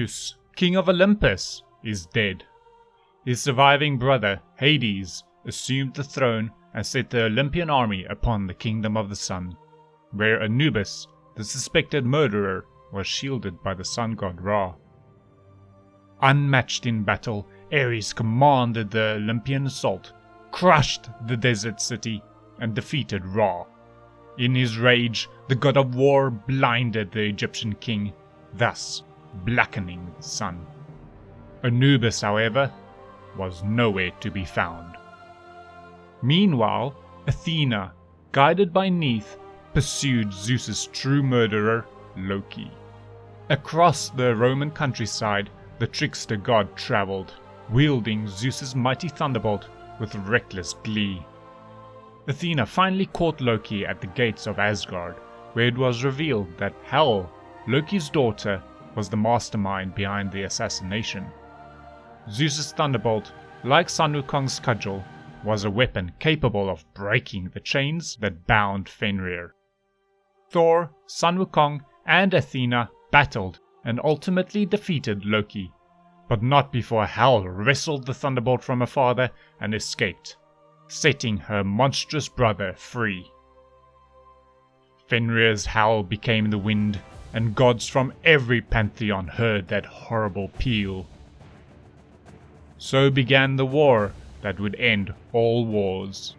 Zeus, king of Olympus, is dead. His surviving brother, Hades, assumed the throne and set the Olympian army upon the kingdom of the sun, where Anubis, the suspected murderer, was shielded by the sun god Ra. Unmatched in battle, Ares commanded the Olympian assault, crushed the desert city, and defeated Ra. In his rage, the god of war blinded the Egyptian king, thus blackening the sun. Anubis, however, was nowhere to be found. Meanwhile, Athena, guided by Neith, pursued Zeus's true murderer, Loki. Across the Roman countryside, the trickster god traveled, wielding Zeus's mighty thunderbolt with reckless glee. Athena finally caught Loki at the gates of Asgard, where it was revealed that Hel, Loki's daughter, was the mastermind behind the assassination. Zeus's thunderbolt, like Sun Wukong's cudgel, was a weapon capable of breaking the chains that bound Fenrir. Thor, Sun Wukong, and Athena battled and ultimately defeated Loki, but not before Hel wrestled the thunderbolt from her father and escaped, setting her monstrous brother free. Fenrir's howl became the wind, and gods from every pantheon heard that horrible peal. So began the war that would end all wars,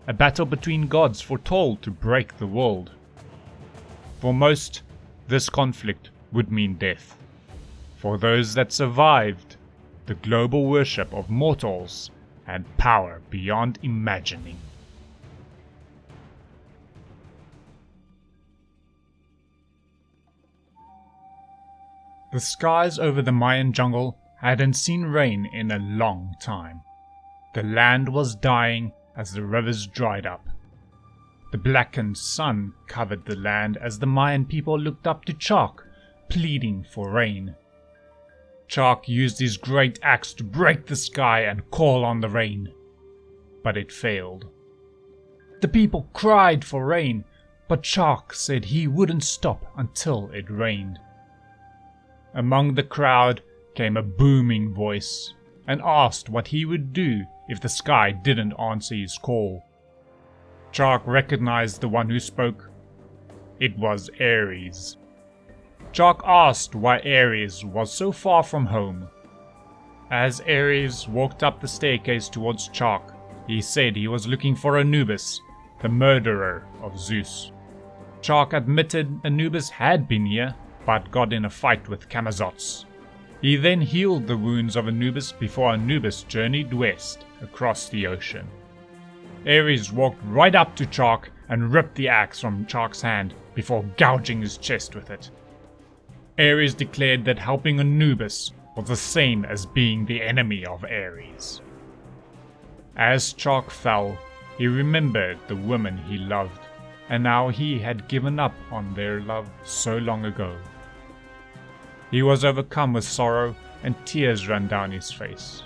a battle between gods foretold to break the world. For most, this conflict would mean death. For those that survived, the global worship of mortals and power beyond imagining. The skies over the Mayan jungle hadn't seen rain in a long time. The land was dying as the rivers dried up. The blackened sun covered the land as the Mayan people looked up to Chak, pleading for rain. Chak used his great axe to break the sky and call on the rain, but it failed. The people cried for rain, but Chak said he wouldn't stop until it rained. Among the crowd came a booming voice and asked what he would do if the sky didn't answer his call. Chak recognized the one who spoke. It was Ares. Chak asked why Ares was so far from home. As Ares walked up the staircase towards Chak, he said he was looking for Anubis, the murderer of Zeus. Chak admitted Anubis had been here, but got in a fight with Camazotz. He then healed the wounds of Anubis before Anubis journeyed west across the ocean. Ares walked right up to Chak and ripped the axe from Chak's hand before gouging his chest with it. Ares declared that helping Anubis was the same as being the enemy of Ares. As Chak fell, he remembered the woman he loved, and now he had given up on their love so long ago. He was overcome with sorrow, and tears ran down his face.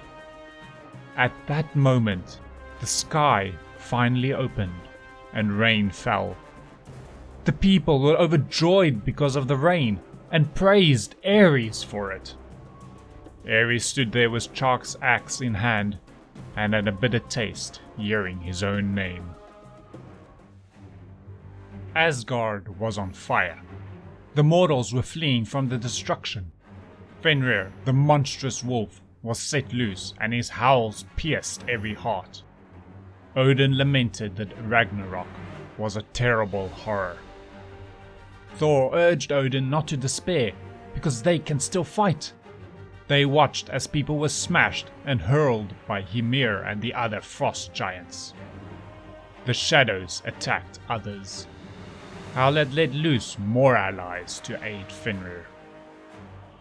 At that moment, the sky finally opened, and rain fell. The people were overjoyed because of the rain, and praised Ares for it. Ares stood there with Chak's axe in hand, and had a bitter taste hearing his own name. Asgard was on fire. The mortals were fleeing from the destruction. Fenrir, the monstrous wolf, was set loose, and his howls pierced every heart. Odin lamented that Ragnarok was a terrible horror. Thor urged Odin not to despair, because they can still fight. They watched as people were smashed and hurled by Ymir and the other frost giants. The shadows attacked others. Hel had let loose more allies to aid Fenrir.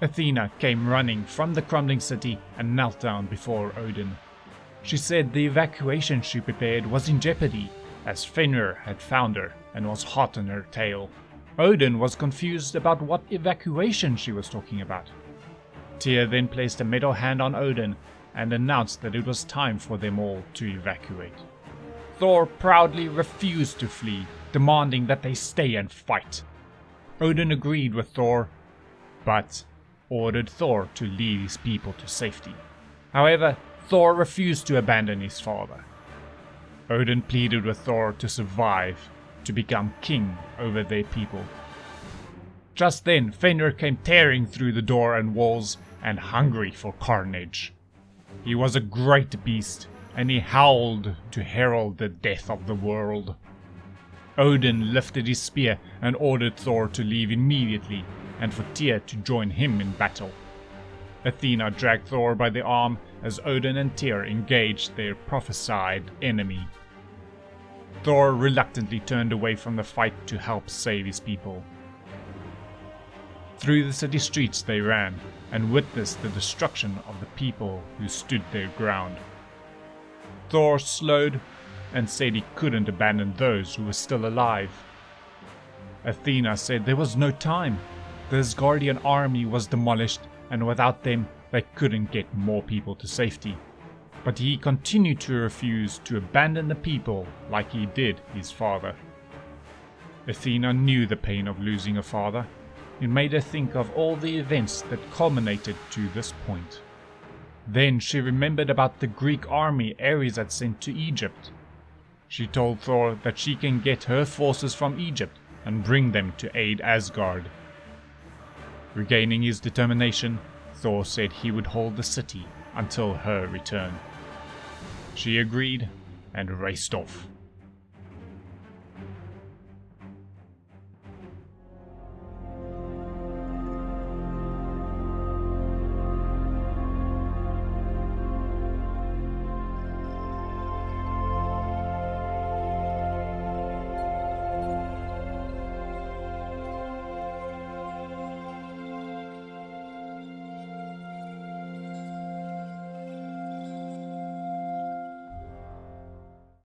Athena came running from the crumbling city and knelt down before Odin. She said the evacuation she prepared was in jeopardy, as Fenrir had found her and was hot on her tail. Odin was confused about what evacuation she was talking about. Tyr then placed a metal hand on Odin and announced that it was time for them all to evacuate. Thor proudly refused to flee, demanding that they stay and fight. Odin agreed with Thor, but ordered Thor to lead his people to safety. However, Thor refused to abandon his father. Odin pleaded with Thor to survive, to become king over their people. Just then, Fenrir came tearing through the door and walls and hungry for carnage. He was a great beast, and he howled to herald the death of the world. Odin lifted his spear and ordered Thor to leave immediately and for Tyr to join him in battle. Athena dragged Thor by the arm as Odin and Tyr engaged their prophesied enemy. Thor reluctantly turned away from the fight to help save his people. Through the city streets they ran and witnessed the destruction of the people who stood their ground. Thor slowed and said he couldn't abandon those who were still alive. Athena said there was no time. The Asgardian army was demolished, and without them they couldn't get more people to safety. But he continued to refuse to abandon the people like he did his father. Athena knew the pain of losing a father. It made her think of all the events that culminated to this point. Then she remembered about the Greek army Ares had sent to Egypt. She told Thor that she can get her forces from Egypt and bring them to aid Asgard. Regaining his determination, Thor said he would hold the city until her return. She agreed and raced off.